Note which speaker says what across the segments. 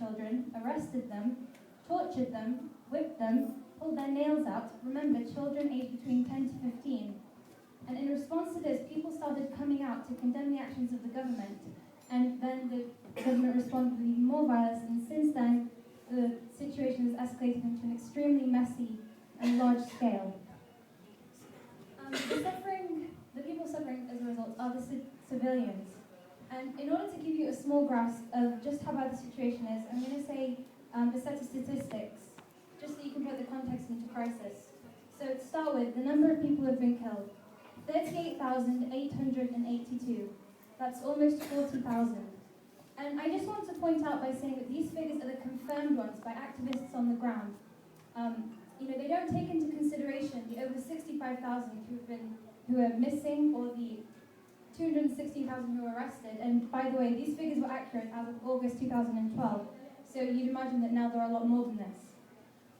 Speaker 1: children, arrested them, tortured them, whipped them, pulled their nails out. Remember, children aged between 10 to 15. And in response to this, people started coming out to condemn the actions of the government. And then the government responded with even more violence. And since then, the situation has escalated into an extremely messy and large scale. The people suffering as a result are the civilians. And in order to give you a small grasp of just how bad the situation is, I'm going to say a set of statistics, just so you can put the context into crisis. So to start with, the number of people who have been killed, 38,882. That's almost 40,000. And I just want to point out by saying that these figures are the confirmed ones by activists on the ground. They don't take into consideration the over 65,000 who are missing, or the 216,000 who were arrested. And by the way, these figures were accurate as of August 2012. So you'd imagine that now there are a lot more than this.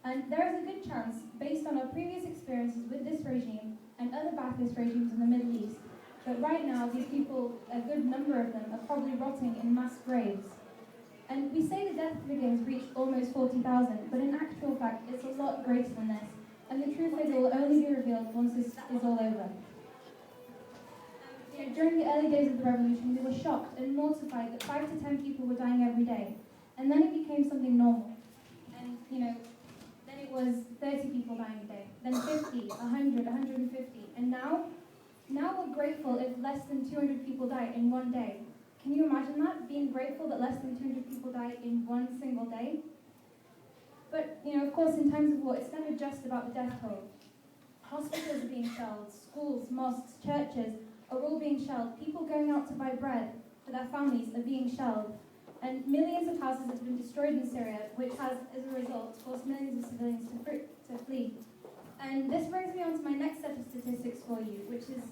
Speaker 1: And there is a good chance, based on our previous experiences with this regime and other Ba'athist regimes in the Middle East, that right now these people, a good number of them, are probably rotting in mass graves. And we say the death figure has reached almost 40,000, but in actual fact, it's a lot greater than this. And the true figure will only be revealed once this is all over. During the early days of the revolution, we were shocked and mortified that 5 to 10 people were dying every day. And then it became something normal. And, then it was 30 people dying a day, then 50, 100, 150. And now we're grateful if less than 200 people die in one day. Can you imagine that? Being grateful that less than 200 people die in one single day? But, of course, in times of war, it's never just about the death toll. Hospitals are being shelled, schools, mosques, churches are all being shelled. People going out to buy bread for their families are being shelled. And millions of houses have been destroyed in Syria, which has, as a result, forced millions of civilians to flee. And this brings me on to my next set of statistics for you, which is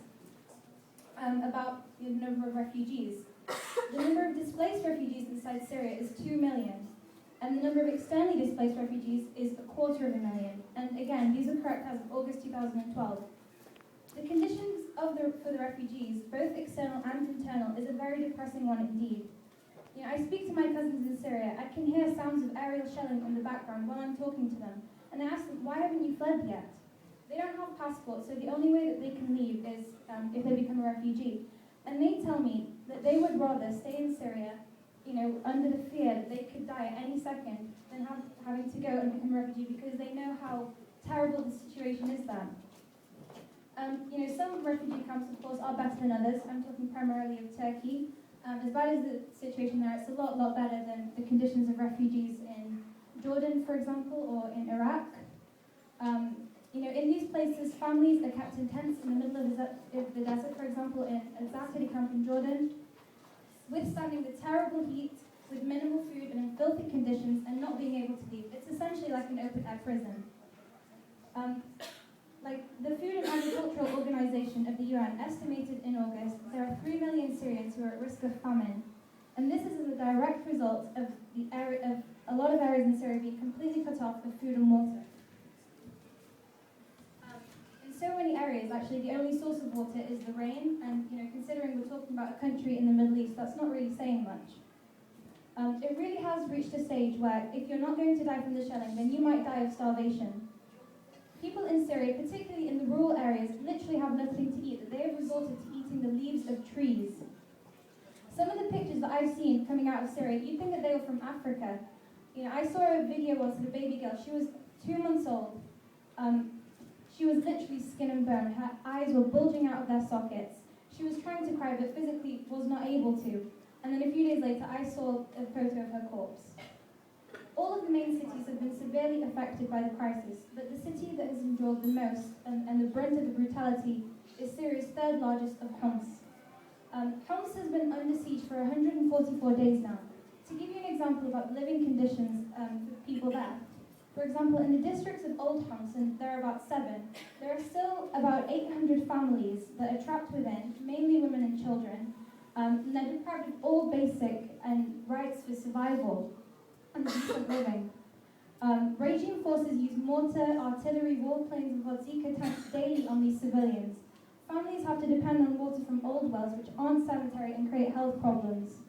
Speaker 1: about the number of refugees. The number of displaced refugees inside Syria is 2 million, and the number of externally displaced refugees is 250,000. And again, these are correct as of August 2012. The conditions for the refugees, both external and internal, is a very depressing one indeed. I speak to my cousins in Syria. I can hear sounds of aerial shelling in the background while I'm talking to them, and I ask them, why haven't you fled yet? They don't have passports, so the only way that they can leave is if they become a refugee. And they tell me that they would rather stay in Syria, under the fear that they could die at any second than having to go and become a refugee, because they know how terrible the situation is there. Some refugee camps, of course, are better than others. I'm talking primarily of Turkey. As bad as the situation there, it's a lot better than the conditions of refugees in Jordan, for example, or in Iraq. In these places, families are kept in tents in the middle of the desert, for example, in a Zaatari camp in Jordan, withstanding the terrible heat with minimal food and in filthy conditions and not being able to leave. It's essentially like an open-air prison. The Food and Agricultural Organization of the UN estimated in August there are 3 million Syrians who are at risk of famine. And this is as a direct result of a lot of areas in Syria being completely cut off of food and water. In so many areas, actually, the only source of water is the rain, and considering we're talking about a country in the Middle East, that's not really saying much. It really has reached a stage where if you're not going to die from the shelling, then you might die of starvation. People in Syria, particularly in the rural areas, literally have nothing to eat. They have resorted to eating the leaves of trees. Some of the pictures that I've seen coming out of Syria, you'd think that they were from Africa. I saw a video once of a baby girl. She was 2 months old. She was literally skin and bone. Her eyes were bulging out of their sockets. She was trying to cry, but physically was not able to. And then a few days later, I saw a photo of her corpse. All of the main cities have been severely affected by the crisis, but the city that has endured the most and the brunt of the brutality is Syria's third largest of Homs. Homs has been under siege for 144 days now. To give you an example about the living conditions for people there, for example, in the districts of Old Homs, and there are about 7, there are still about 800 families that are trapped within, mainly women and children, and they're deprived of all basic rights for survival and decent living. Regime forces use mortar, artillery, warplanes, and vodka tanks daily on these civilians. Families have to depend on water from old wells, which aren't sanitary and create health problems.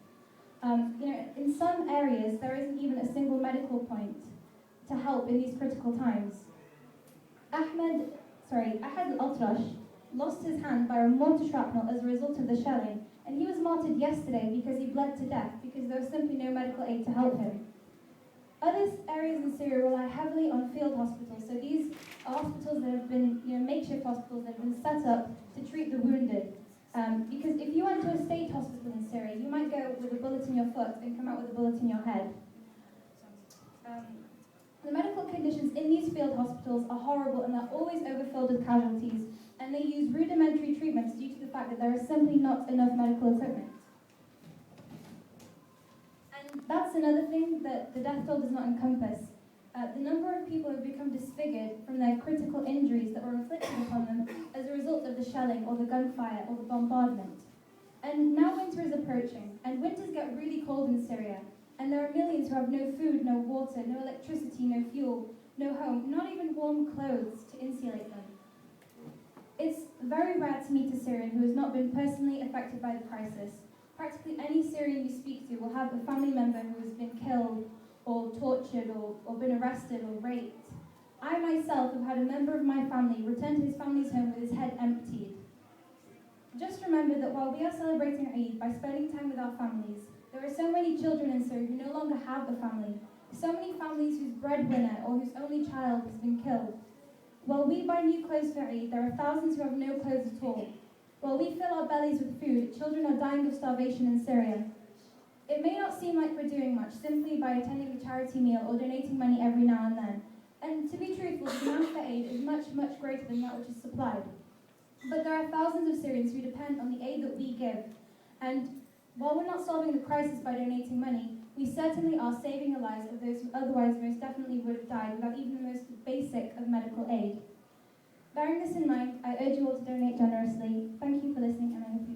Speaker 1: In some areas, there isn't even a single medical point to help in these critical times. Ahmed al-Atrash lost his hand by a mortar shrapnel as a result of the shelling, and he was martyred yesterday because he bled to death because there was simply no medical aid to help him. Other areas in Syria rely heavily on field hospitals, so these are hospitals that have been, makeshift hospitals that have been set up to treat the wounded. Because if you went to a state hospital in Syria, you might go with a bullet in your foot and come out with a bullet in your head. The medical conditions in these field hospitals are horrible and they're always overfilled with casualties, and they use rudimentary treatments due to the fact that there is simply not enough medical equipment. And that's another thing that the death toll does not encompass. The number of people who have become disfigured from their critical injuries that were inflicted upon them as a result of the shelling or the gunfire or the bombardment. And now winter is approaching, and winters get really cold in Syria, and there are millions who have no food, no water, no electricity, no fuel, no home, not even warm clothes to insulate them. It's very rare to meet a Syrian who has not been personally affected by the crisis. Practically any Syrian you speak to will have a family member who has been killed or tortured or been arrested or raped. I myself have had a member of my family return to his family's home with his head emptied. Just remember that while we are celebrating Eid by spending time with our families, there are so many children in Syria who no longer have a family, so many families whose breadwinner or whose only child has been killed. While we buy new clothes for Eid, there are thousands who have no clothes at all. While we fill our bellies with food, children are dying of starvation in Syria. It may not seem like we're doing much simply by attending a charity meal or donating money every now and then. And to be truthful, the demand for aid is much, much greater than that which is supplied. But there are thousands of Syrians who depend on the aid that we give. And while we're not solving the crisis by donating money, we certainly are saving the lives of those who otherwise most definitely would have died without even the most basic of medical aid. Bearing this in mind, I urge you all to donate generously. Thank you for listening, and I hope